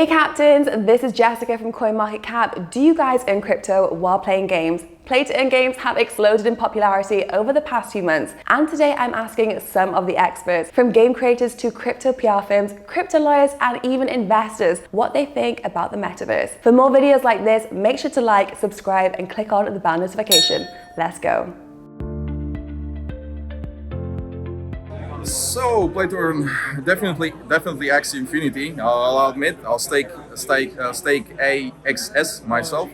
Hey Captains, this is Jessica from CoinMarketCap. Do you guys earn crypto while playing games? Play-to-earn games have exploded in popularity over the past few months, and today I'm asking some of the experts, from game creators to crypto PR firms, crypto lawyers, and even investors, what they think about the metaverse. For more videos like this, make sure to like, subscribe, and click on the bell notification. Let's go. So, play to earn, definitely Axie Infinity. I'll admit, I'll stake AXS myself,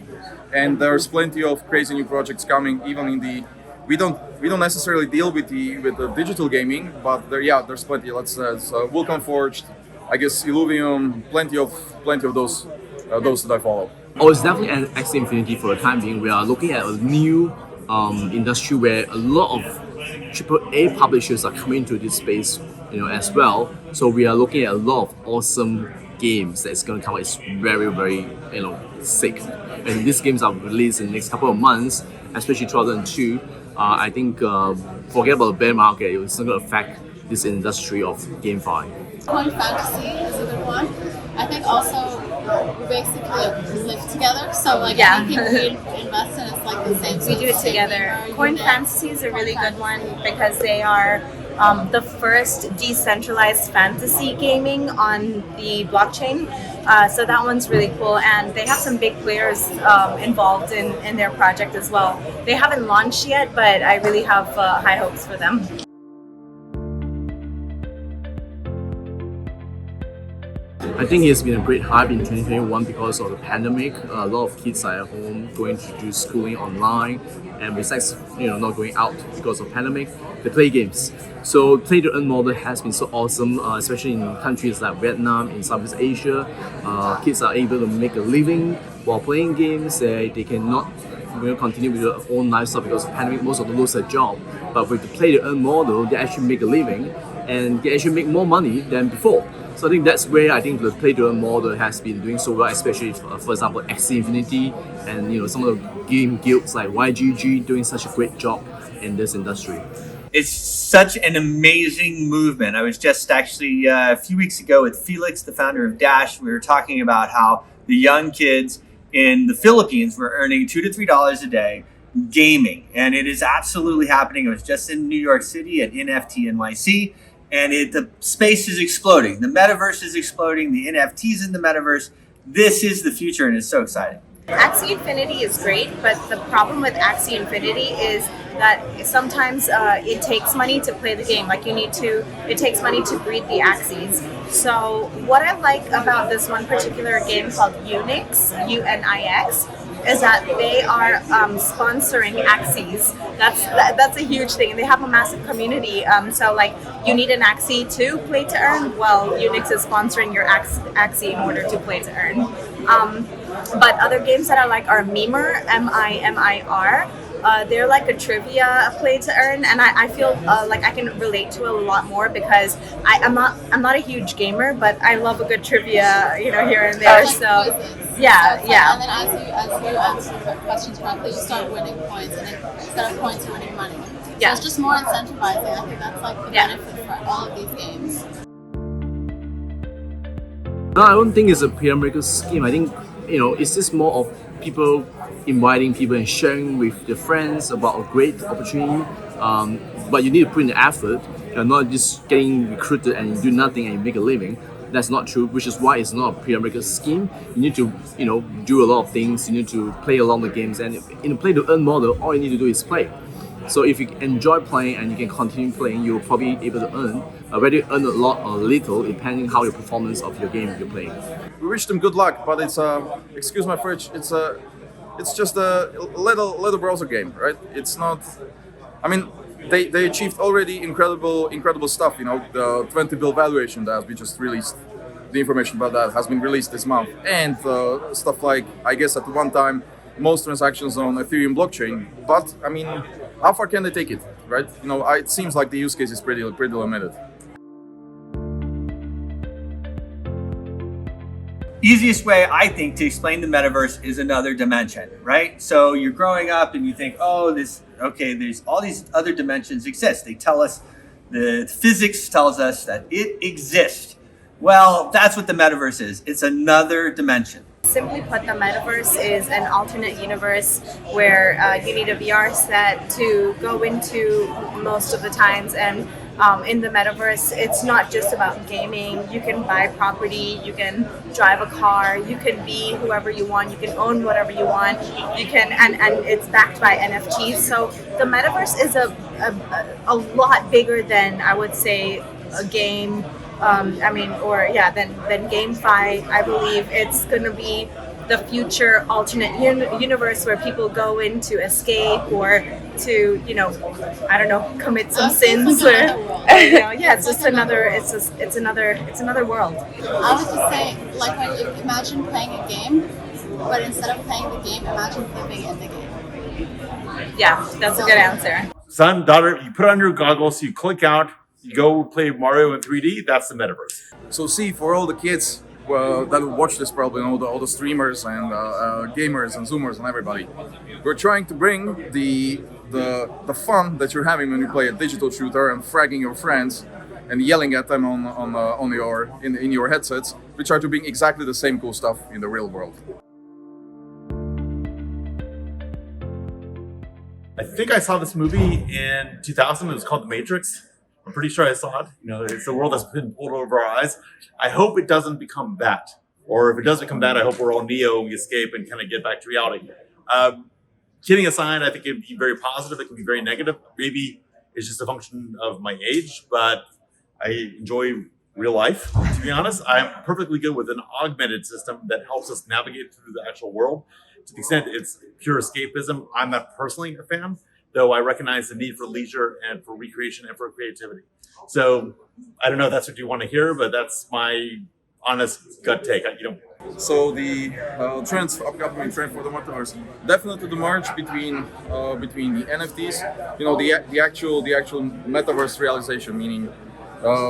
and there's plenty of crazy new projects coming. Even in the, we don't necessarily deal with the digital gaming, but there's plenty. So Vulcan Forged, I guess Illuvium, plenty of those that I follow. Oh, it's definitely an Axie Infinity for the time being. We are looking at a new industry where a lot of AAA publishers are coming into this space, as well. So we are looking at a lot of awesome games that's going to come out. It's very, very, sick. And these games are released in the next couple of months, especially 2002. I think forget about the bear market. It's not going to affect this industry of GameFi. Coin Fantasy is a good one. I think also we basically live together, so anything we invest in, it's like the same. We do it together. Coin Fantasy is a really good one because they are the first decentralized fantasy gaming on the blockchain. So that one's really cool, and they have some big players involved in their project as well. They haven't launched yet, but I really have high hopes for them. I think it's been a great hype in 2021 because of the pandemic. A lot of kids are at home going to do schooling online, and besides, not going out because of pandemic, they play games. So play to earn model has been so awesome, especially in countries like Vietnam, in Southeast Asia. Kids are able to make a living while playing games. They cannot continue with their own lifestyle because of pandemic. Most of them lose their job. But with the play to earn model, they actually make a living and they actually make more money than before. So I think that's where I think the play-to-earn model has been doing so well, especially for example Axie Infinity and some of the game guilds like YGG doing such a great job in this industry. It's such an amazing movement. I was just actually a few weeks ago with Felix, the founder of Dash. We were talking about how the young kids in the Philippines were earning $2 to $3 a day gaming, and it is absolutely happening. I was just in New York City at NFT NYC. And the space is exploding. The metaverse is exploding. The NFTs in the metaverse. This is the future, and it's so exciting. Axie Infinity is great, but the problem with Axie Infinity is that sometimes it takes money to play the game. It takes money to breed the Axies. So what I like about this one particular game called Unix, UNIX, is that they are sponsoring Axies. That's a huge thing. They have a massive community. So you need an Axie to play to earn. Well, Unix is sponsoring your Axie in order to play to earn. But other games that I like are Mimir, MIMIR. They're like a trivia play to earn, and I feel like I can relate to a lot more because I'm not a huge gamer, but I love a good trivia, here and there. So yeah. And then as you answer the questions correctly, you start winning points, and then instead of points, you're winning money. So it's just more incentivizing. I think that's the benefit for all of these games. No, I don't think it's a pyramid scheme. I think it's just more of people inviting people and sharing with their friends about a great opportunity. But you need to put in the effort. You're not just getting recruited and you do nothing and you make a living. That's not true, which is why it's not a pyramid scheme. You need to, do a lot of things. You need to play along the games, and in the play-to-earn model, all you need to do is play. So if you enjoy playing and you can continue playing, you'll probably be able to earn, whether you earn a lot or little, depending how your performance of your game you're playing. We wish them good luck, but it's excuse my French, it's just a little browser game, right? It's not. I mean, they achieved already incredible stuff. The 20 bill valuation that we just released. The information about that has been released this month, and stuff like, I guess at one time, most transactions on Ethereum blockchain. But I mean, how far can they take it, right? It seems like the use case is pretty limited. Easiest way, I think, to explain the metaverse is another dimension, right? So you're growing up and you think, there's all these other dimensions exist. They tell us, the physics tells us that it exists. Well, that's what the metaverse is. It's another dimension. Simply put, the metaverse is an alternate universe where you need a VR set to go into most of the times. And in the metaverse, it's not just about gaming. You can buy property, you can drive a car, you can be whoever you want, you can own whatever you want. You can, and it's backed by NFTs. So the metaverse is a lot bigger than, I would say, a game. Than GameFi. I believe it's going to be the future alternate universe where people go in to escape or to, commit some sins. It's just it's another world. I was just saying, like, imagine playing a game, but instead of playing the game, imagine living in the game. Yeah, that's a good answer. Son, daughter, you put on your goggles, you click out, you go play Mario in 3D, that's the metaverse. So see, for all the kids that will watch this, probably all the streamers and gamers and Zoomers and everybody, we're trying to bring the fun that you're having when you play a digital shooter and fragging your friends and yelling at them in your headsets. We try to bring exactly the same cool stuff in the real world. I think I saw this movie in 2000. It was called The Matrix. I'm pretty sure I saw it. It's the world that's been pulled over our eyes. I hope it doesn't become that. Or if it does become that, I hope we're all Neo and we escape and kind of get back to reality. Kidding aside, I think it can be very positive. It can be very negative. Maybe it's just a function of my age, but I enjoy real life, to be honest. I'm perfectly good with an augmented system that helps us navigate through the actual world. To the extent it's pure escapism, I'm not personally a fan, though I recognize the need for leisure and for recreation and for creativity. So I don't know if that's what you want to hear, but that's my honest gut take. So the upcoming trend for the metaverse, definitely the merge between the NFTs, the actual metaverse realization, meaning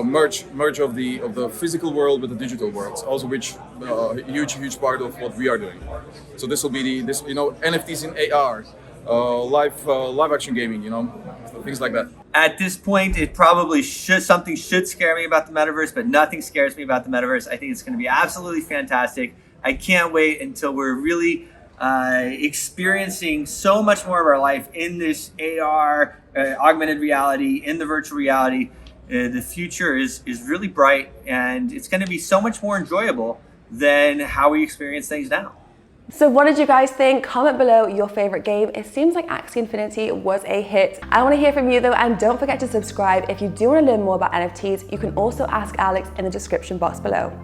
merge of the physical world with the digital world, also which huge part of what we are doing. So this will be NFTs in AR. Live action gaming, things like that. At this point, it probably something should scare me about the metaverse, but nothing scares me about the metaverse. I think it's going to be absolutely fantastic. I can't wait until we're really experiencing so much more of our life in this AR, augmented reality, in the virtual reality. The future is really bright, and it's going to be so much more enjoyable than how we experience things now. So what did you guys think? Comment below your favorite game. It seems like Axie Infinity was a hit. I want to hear from you though, and don't forget to subscribe. If you do want to learn more about NFTs, you can also ask Alex in the description box below.